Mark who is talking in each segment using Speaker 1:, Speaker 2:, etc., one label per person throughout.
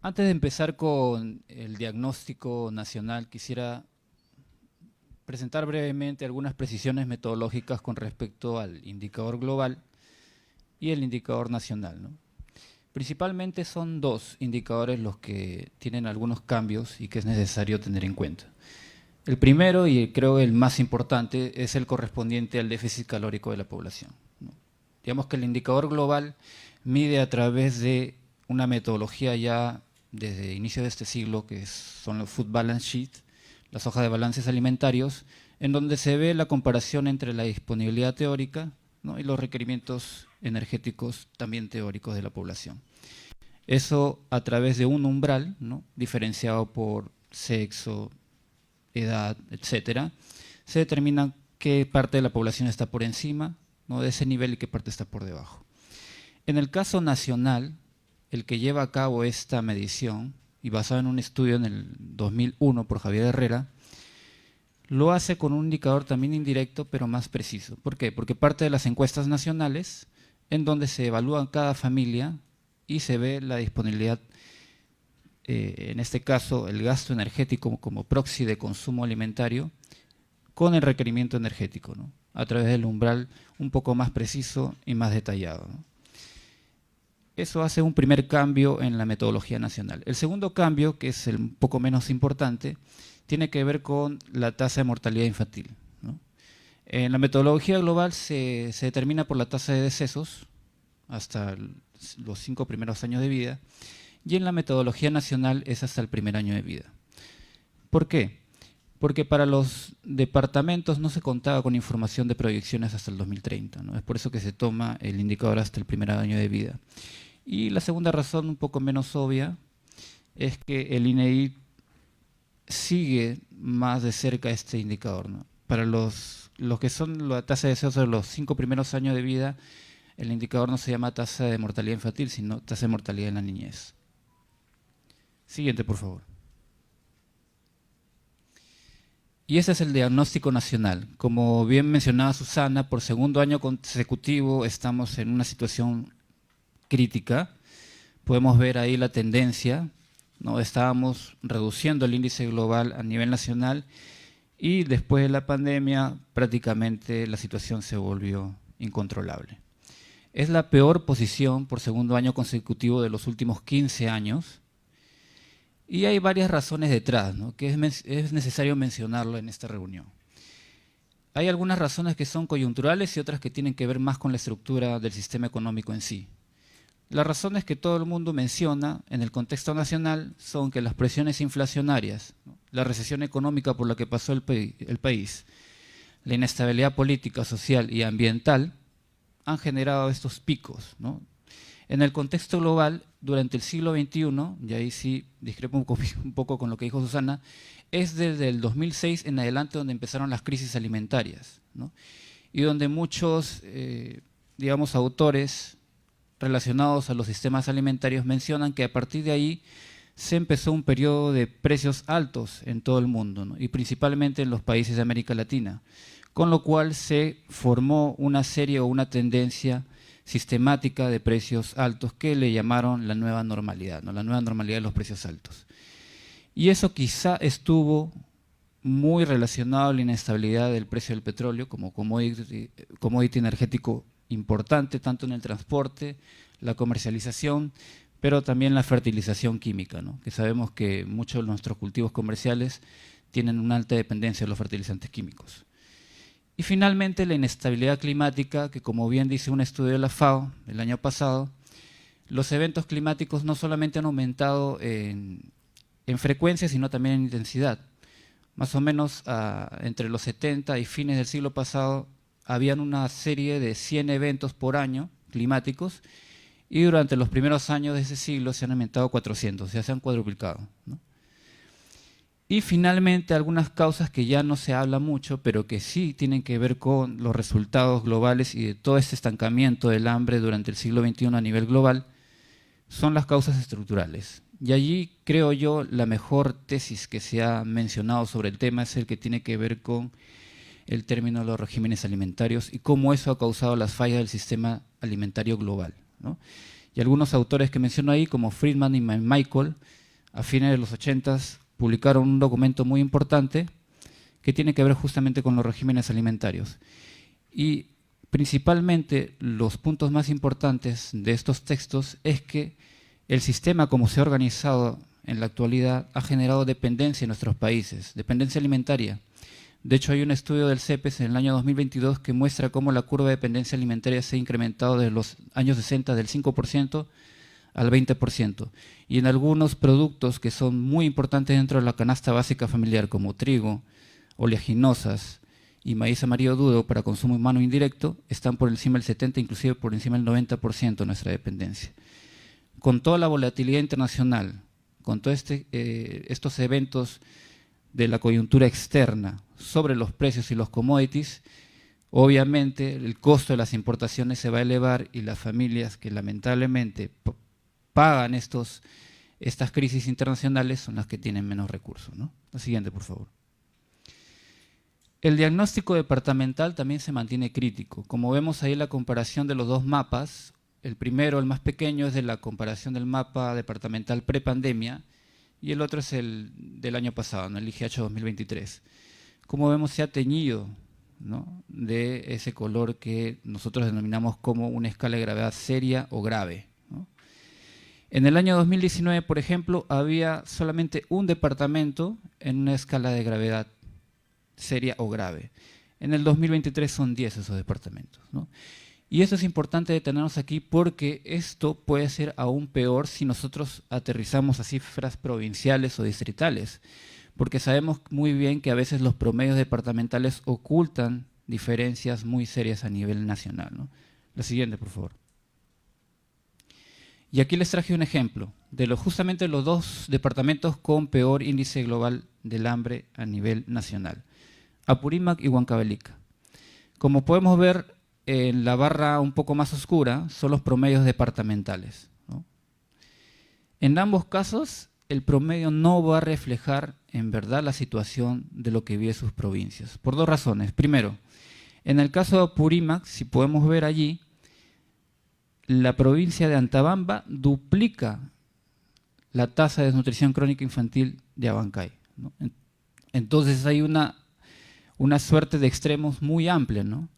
Speaker 1: Antes de empezar con el diagnóstico nacional, quisiera presentar brevemente algunas precisiones metodológicas con respecto al indicador global y el indicador nacional, ¿no? Principalmente son dos indicadores los que tienen algunos cambios y que es necesario tener en cuenta. El primero, y creo el más importante, es el correspondiente al déficit calórico de la población, ¿no? Digamos que el indicador global mide a través de una metodología ya desde inicio de este siglo, que son los Food Balance Sheet, las hojas de balances alimentarios, en donde se ve la comparación entre la disponibilidad teórica, ¿no?, y los requerimientos energéticos también teóricos de la población. Eso a través de un umbral, ¿no?, diferenciado por sexo, edad, etcétera, se determina qué parte de la población está por encima, ¿no?, de ese nivel y qué parte está por debajo. En el caso nacional, el que lleva a cabo esta medición, y basado en un estudio en el 2001 por Javier Herrera, lo hace con un indicador también indirecto, pero más preciso. ¿Por qué? Porque parte de las encuestas nacionales, en donde se evalúa cada familia y se ve la disponibilidad, en este caso el gasto energético como proxy de consumo alimentario, con el requerimiento energético, ¿no?, a través del umbral un poco más preciso y más detallado, ¿no? Eso hace un primer cambio en la metodología nacional. El segundo cambio, que es un poco menos importante, tiene que ver con la tasa de mortalidad infantil, ¿no? En la metodología global se determina por la tasa de decesos hasta los 5 primeros años de vida, y en la metodología nacional es hasta el primer año de vida. ¿Por qué? Porque para los departamentos no se contaba con información de proyecciones hasta el 2030, ¿no? Es por eso que se toma el indicador hasta el primer año de vida. Y la segunda razón, un poco menos obvia, es que el INEI sigue más de cerca este indicador, ¿no? Para los que son la tasa de deseos de los 5 primeros años de vida, el indicador no se llama tasa de mortalidad infantil, sino tasa de mortalidad en la niñez. Siguiente, por favor. Y ese es el diagnóstico nacional. Como bien mencionaba Susana, por segundo año consecutivo estamos en una situación crítica. Podemos ver ahí la tendencia, ¿no? Estábamos reduciendo el índice global a nivel nacional y después de la pandemia prácticamente la situación se volvió incontrolable. Es la peor posición por segundo año consecutivo de los últimos 15 años y hay varias razones detrás, ¿no?, que es necesario mencionarlo en esta reunión. Hay algunas razones que son coyunturales y otras que tienen que ver más con la estructura del sistema económico en sí. Las razones que todo el mundo menciona en el contexto nacional son que las presiones inflacionarias, ¿no?, la recesión económica por la que pasó el país, la inestabilidad política, social y ambiental han generado estos picos, ¿no? En el contexto global, durante el siglo XXI, y ahí sí discrepo un poco con lo que dijo Susana, es desde el 2006 en adelante donde empezaron las crisis alimentarias, ¿no?, y donde muchos, digamos, autores relacionados a los sistemas alimentarios mencionan que a partir de ahí se empezó un periodo de precios altos en todo el mundo, ¿no?, y principalmente en los países de América Latina, con lo cual se formó una serie o una tendencia sistemática de precios altos que le llamaron la nueva normalidad, ¿no?, la nueva normalidad de los precios altos. Y eso quizá estuvo muy relacionado a la inestabilidad del precio del petróleo como commodity energético importante, tanto en el transporte, la comercialización, pero también la fertilización química, ¿no?, que sabemos que muchos de nuestros cultivos comerciales tienen una alta dependencia de los fertilizantes químicos. Y finalmente la inestabilidad climática, que como bien dice un estudio de la FAO el año pasado, los eventos climáticos no solamente han aumentado en frecuencia, sino también en intensidad. Más o menos entre los 70 y fines del siglo pasado habían una serie de 100 eventos por año climáticos y durante los primeros años de ese siglo se han aumentado 400, o sea, se han cuadruplicado, ¿no? Y finalmente algunas causas que ya no se habla mucho, pero que sí tienen que ver con los resultados globales y de todo este estancamiento del hambre durante el siglo XXI a nivel global, son las causas estructurales. Y allí creo yo la mejor tesis que se ha mencionado sobre el tema es el que tiene que ver con el término de los regímenes alimentarios y cómo eso ha causado las fallas del sistema alimentario global, ¿no? Y algunos autores que menciono ahí, como Friedman y Michael, a fines de los 80s, publicaron un documento muy importante que tiene que ver justamente con los regímenes alimentarios. Y principalmente los puntos más importantes de estos textos es que el sistema como se ha organizado en la actualidad ha generado dependencia en nuestros países, dependencia alimentaria. De hecho, hay un estudio del CEPES en el año 2022 que muestra cómo la curva de dependencia alimentaria se ha incrementado desde los años 60 del 5% al 20%. Y en algunos productos que son muy importantes dentro de la canasta básica familiar, como trigo, oleaginosas y maíz amarillo duro para consumo humano indirecto, están por encima del 70%, inclusive por encima del 90% de nuestra dependencia. Con toda la volatilidad internacional, con todos estos eventos de la coyuntura externa sobre los precios y los commodities, obviamente el costo de las importaciones se va a elevar y las familias que lamentablemente pagan estas crisis internacionales son las que tienen menos recursos, ¿no? La siguiente, por favor. El diagnóstico departamental también se mantiene crítico. Como vemos ahí la comparación de los dos mapas, el primero, el más pequeño, es de la comparación del mapa departamental prepandemia y el otro es el del año pasado, ¿no? El IGH 2023. Como vemos, se ha teñido, ¿no?, de ese color que nosotros denominamos como una escala de gravedad seria o grave, ¿no? En el año 2019, por ejemplo, había solamente un departamento en una escala de gravedad seria o grave. En el 2023 son 10 esos departamentos, ¿no? Y eso es importante detenernos aquí porque esto puede ser aún peor si nosotros aterrizamos a cifras provinciales o distritales, porque sabemos muy bien que a veces los promedios departamentales ocultan diferencias muy serias a nivel nacional, ¿no? La siguiente, por favor. Y aquí les traje un ejemplo de justamente los dos departamentos con peor índice global del hambre a nivel nacional, Apurímac y Huancavelica. Como podemos ver, en la barra un poco más oscura son los promedios departamentales, ¿no? En ambos casos, el promedio no va a reflejar en verdad la situación de lo que vive sus provincias, por dos razones. Primero, en el caso de Apurímac, si podemos ver allí, la provincia de Antabamba duplica la tasa de desnutrición crónica infantil de Abancay, ¿no? Entonces hay una suerte de extremos muy amplia, ¿no?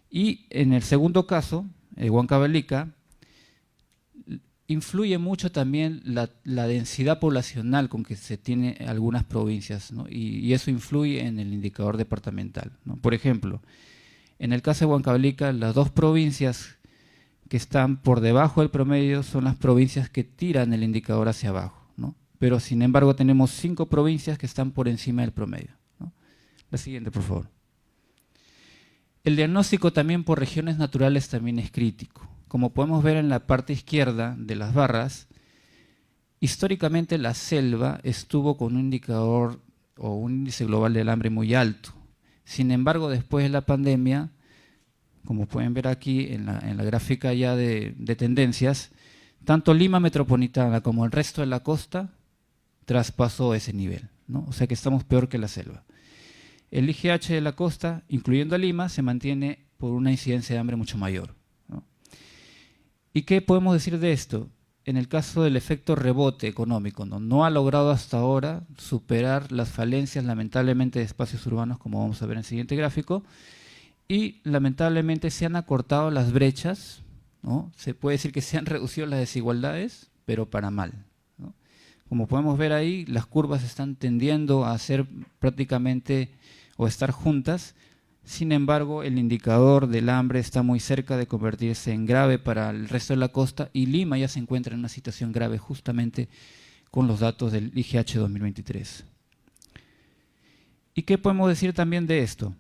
Speaker 1: Y en el segundo caso, Huancavelica, influye mucho también la densidad poblacional con que se tiene algunas provincias, ¿no? Y eso influye en el indicador departamental, ¿no? Por ejemplo, en el caso de Huancavelica, las dos provincias que están por debajo del promedio son las provincias que tiran el indicador hacia abajo, ¿no? Pero sin embargo tenemos 5 provincias que están por encima del promedio, ¿no? La siguiente, por favor. El diagnóstico también por regiones naturales también es crítico. Como podemos ver en la parte izquierda de las barras, históricamente la selva estuvo con un indicador o un índice global del hambre muy alto. Sin embargo, después de la pandemia, como pueden ver aquí en la gráfica ya de tendencias, tanto Lima metropolitana como el resto de la costa traspasó ese nivel, ¿no? O sea que estamos peor que la selva. El IGH de la costa, incluyendo a Lima, se mantiene por una incidencia de hambre mucho mayor, ¿no? ¿Y qué podemos decir de esto? En el caso del efecto rebote económico, no ha logrado hasta ahora superar las falencias, lamentablemente, de espacios urbanos, como vamos a ver en el siguiente gráfico, y lamentablemente se han acortado las brechas, ¿no? Se puede decir que se han reducido las desigualdades, pero para mal, ¿no? Como podemos ver ahí, las curvas están tendiendo a ser prácticamente o estar juntas. Sin embargo, el indicador del hambre está muy cerca de convertirse en grave para el resto de la costa y Lima ya se encuentra en una situación grave justamente con los datos del IGH 2023. ¿Y qué podemos decir también de esto?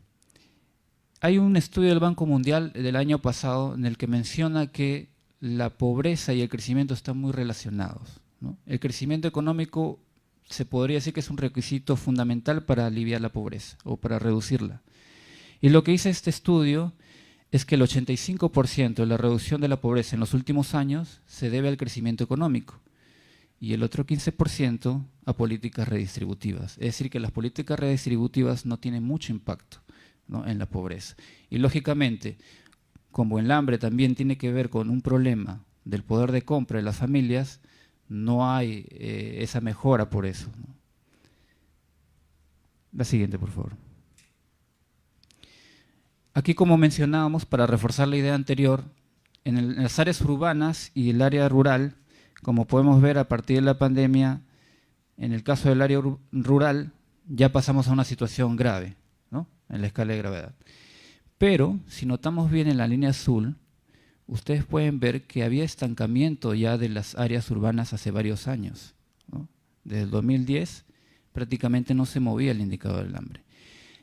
Speaker 1: Hay un estudio del Banco Mundial del año pasado en el que menciona que la pobreza y el crecimiento están muy relacionados, ¿no? El crecimiento económico se podría decir que es un requisito fundamental para aliviar la pobreza o para reducirla. Y lo que dice este estudio es que el 85% de la reducción de la pobreza en los últimos años se debe al crecimiento económico y el otro 15% a políticas redistributivas. Es decir, que las políticas redistributivas no tienen mucho impacto, ¿no?, en la pobreza. Y lógicamente, como el hambre también tiene que ver con un problema del poder de compra de las familias, no hay esa mejora por eso, ¿no? La siguiente, por favor. Aquí, como mencionábamos, para reforzar la idea anterior, en las áreas urbanas y el área rural, como podemos ver a partir de la pandemia, en el caso del área rural ya pasamos a una situación grave, ¿no?, en la escala de gravedad. Pero si notamos bien en la línea azul, ustedes pueden ver que había estancamiento ya de las áreas urbanas hace varios años, ¿no? Desde el 2010 prácticamente no se movía el indicador del hambre.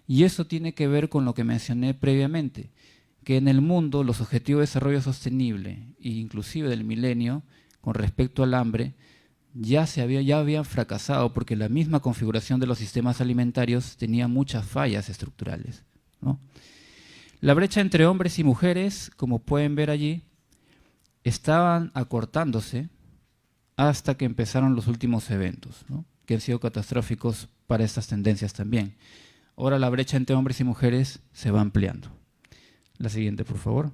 Speaker 1: Y eso tiene que ver con lo que mencioné previamente, que en el mundo los objetivos de desarrollo sostenible e inclusive del milenio con respecto al hambre ya habían fracasado porque la misma configuración de los sistemas alimentarios tenía muchas fallas estructurales, ¿no? La brecha entre hombres y mujeres, como pueden ver allí, estaban acortándose hasta que empezaron los últimos eventos, ¿no?, que han sido catastróficos para estas tendencias también. Ahora la brecha entre hombres y mujeres se va ampliando. La siguiente, por favor.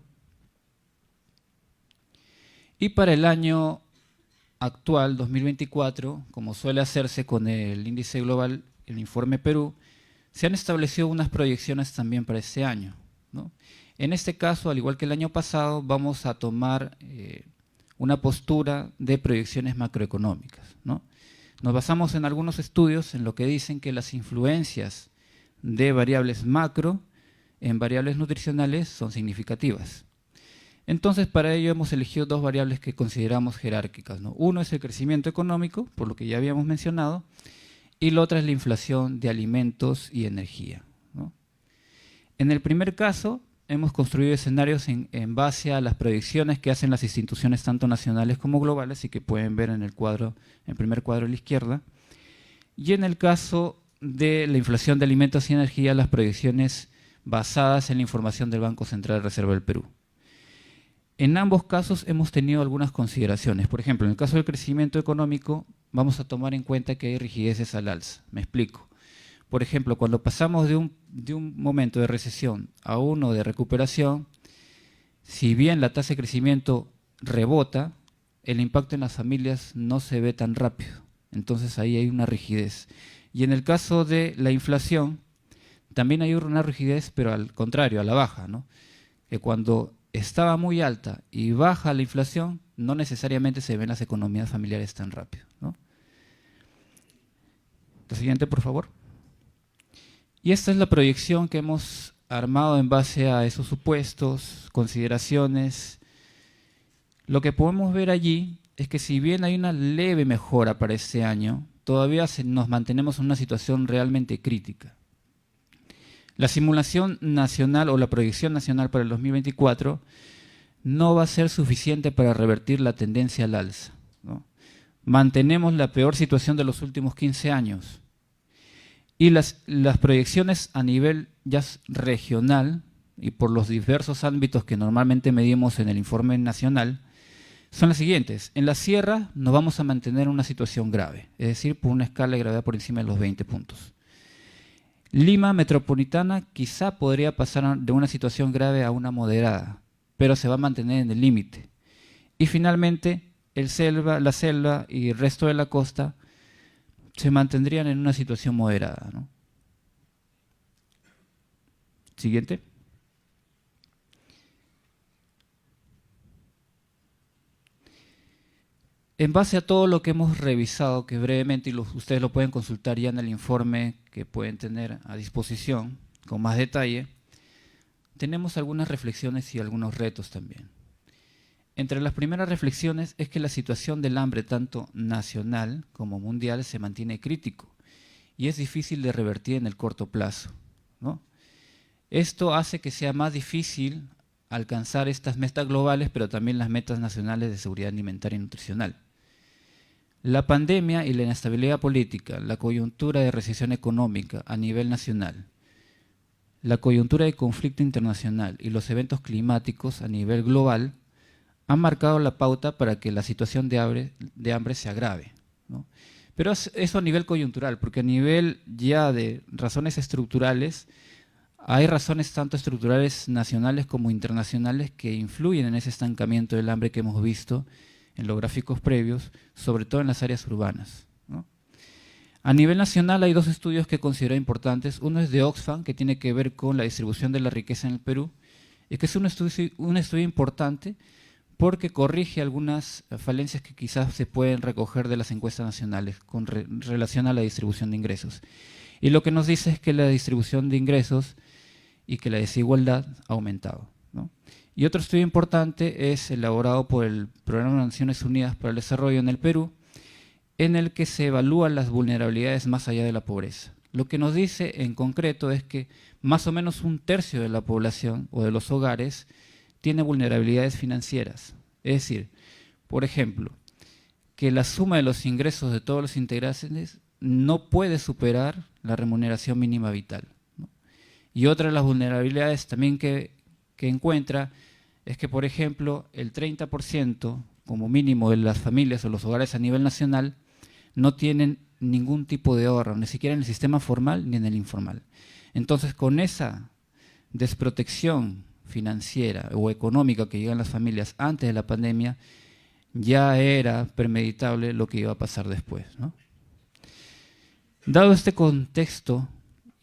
Speaker 1: Y para el año actual, 2024, como suele hacerse con el índice global, el informe Perú, se han establecido unas proyecciones también para este año, ¿no? En este caso, al igual que el año pasado, vamos a tomar una postura de proyecciones macroeconómicas, ¿no? Nos basamos en algunos estudios en lo que dicen que las influencias de variables macro en variables nutricionales son significativas. Entonces, para ello hemos elegido dos variables que consideramos jerárquicas, ¿no? Uno es el crecimiento económico, por lo que ya habíamos mencionado, y la otra es la inflación de alimentos y energía, ¿no? En el primer caso, hemos construido escenarios en base a las proyecciones que hacen las instituciones tanto nacionales como globales y que pueden ver en el primer cuadro a la izquierda. Y en el caso de la inflación de alimentos y energía, las proyecciones basadas en la información del Banco Central de Reserva del Perú. En ambos casos hemos tenido algunas consideraciones. Por ejemplo, en el caso del crecimiento económico, vamos a tomar en cuenta que hay rigideces al alza. Me explico. Por ejemplo, cuando pasamos de un momento de recesión a uno de recuperación, si bien la tasa de crecimiento rebota, el impacto en las familias no se ve tan rápido. Entonces ahí hay una rigidez. Y en el caso de la inflación, también hay una rigidez, pero al contrario, a la baja, ¿no? Que cuando estaba muy alta y baja la inflación, no necesariamente se ven las economías familiares tan rápido, ¿no? La siguiente, por favor. Y esta es la proyección que hemos armado en base a esos supuestos, consideraciones. Lo que podemos ver allí es que si bien hay una leve mejora para este año, todavía nos mantenemos en una situación realmente crítica. La simulación nacional o la proyección nacional para el 2024 no va a ser suficiente para revertir la tendencia al alza, ¿no? Mantenemos la peor situación de los últimos 15 años. Y las proyecciones a nivel ya regional y por los diversos ámbitos que normalmente medimos en el informe nacional son las siguientes. En la sierra nos vamos a mantener en una situación grave, es decir, por una escala de gravedad por encima de los 20 puntos. Lima metropolitana quizá podría pasar de una situación grave a una moderada, pero se va a mantener en el límite. Y finalmente, la selva y el resto de la costa se mantendrían en una situación moderada, ¿no? Siguiente. En base a todo lo que hemos revisado, que brevemente, y ustedes lo pueden consultar ya en el informe que pueden tener a disposición con más detalle, tenemos algunas reflexiones y algunos retos también. Entre las primeras reflexiones es que la situación del hambre, tanto nacional como mundial, se mantiene crítico y es difícil de revertir en el corto plazo, ¿no? Esto hace que sea más difícil alcanzar estas metas globales, pero también las metas nacionales de seguridad alimentaria y nutricional. La pandemia y la inestabilidad política, la coyuntura de recesión económica a nivel nacional, la coyuntura de conflicto internacional y los eventos climáticos a nivel global han marcado la pauta para que la situación de hambre se agrave, ¿no? Pero eso a nivel coyuntural, porque a nivel ya de razones estructurales Hay razones tanto estructurales nacionales como internacionales que influyen en ese estancamiento del hambre que hemos visto en los gráficos previos, sobre todo en las áreas urbanas, ¿no? A nivel nacional hay dos estudios que considero importantes. Uno es de Oxfam, que tiene que ver con la distribución de la riqueza en el Perú, y que es un estudio importante porque corrige algunas falencias que quizás se pueden recoger de las encuestas nacionales con relación a la distribución de ingresos. Y lo que nos dice es que la distribución de ingresos y que la desigualdad ha aumentado, ¿no? Y otro estudio importante es elaborado por el Programa de Naciones Unidas para el Desarrollo en el Perú, en el que se evalúan las vulnerabilidades más allá de la pobreza. Lo que nos dice en concreto es que más o menos un tercio de la población o de los hogares tiene vulnerabilidades financieras. Es decir, por ejemplo, que la suma de los ingresos de todos los integrantes no puede superar la remuneración mínima vital, ¿no? Y otra de las vulnerabilidades también que encuentra es que, por ejemplo, el 30% como mínimo de las familias o los hogares a nivel nacional no tienen ningún tipo de ahorro, ni siquiera en el sistema formal ni en el informal. Entonces, con esa desprotección financiera o económica que llegan las familias antes de la pandemia, ya era premeditable lo que iba a pasar después, ¿no? Dado este contexto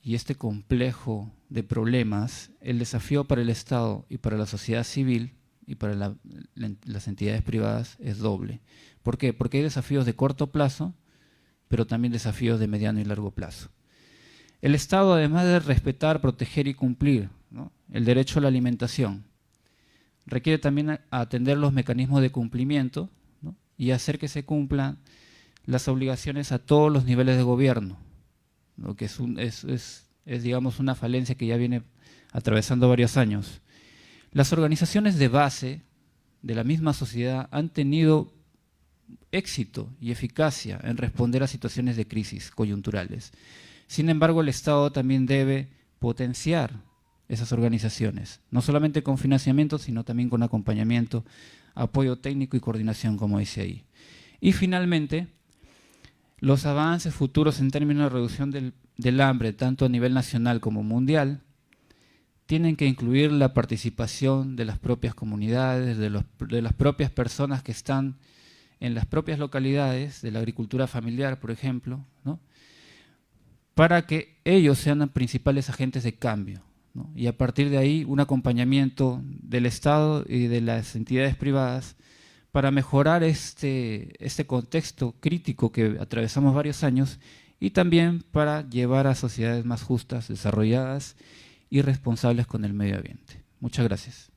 Speaker 1: y este complejo de problemas, el desafío para el Estado y para la sociedad civil y para las entidades privadas es doble. ¿Por qué? Porque hay desafíos de corto plazo, pero también desafíos de mediano y largo plazo. El Estado, además de respetar, proteger y cumplir, ¿no?, el derecho a la alimentación, requiere también atender los mecanismos de cumplimiento, ¿no?, y hacer que se cumplan las obligaciones a todos los niveles de gobierno, lo que es digamos, una falencia que ya viene atravesando varios años. Las organizaciones de base de la misma sociedad han tenido éxito y eficacia en responder a situaciones de crisis coyunturales. Sin embargo, el Estado también debe potenciar esas organizaciones, no solamente con financiamiento, sino también con acompañamiento, apoyo técnico y coordinación, como dice ahí. Y finalmente, los avances futuros en términos de reducción del hambre, tanto a nivel nacional como mundial, tienen que incluir la participación de las propias comunidades, de las propias personas que están en las propias localidades, de la agricultura familiar, por ejemplo, ¿no?, para que ellos sean los principales agentes de cambio, ¿no? Y a partir de ahí un acompañamiento del Estado y de las entidades privadas para mejorar este contexto crítico que atravesamos varios años y también para llevar a sociedades más justas, desarrolladas y responsables con el medio ambiente. Muchas gracias.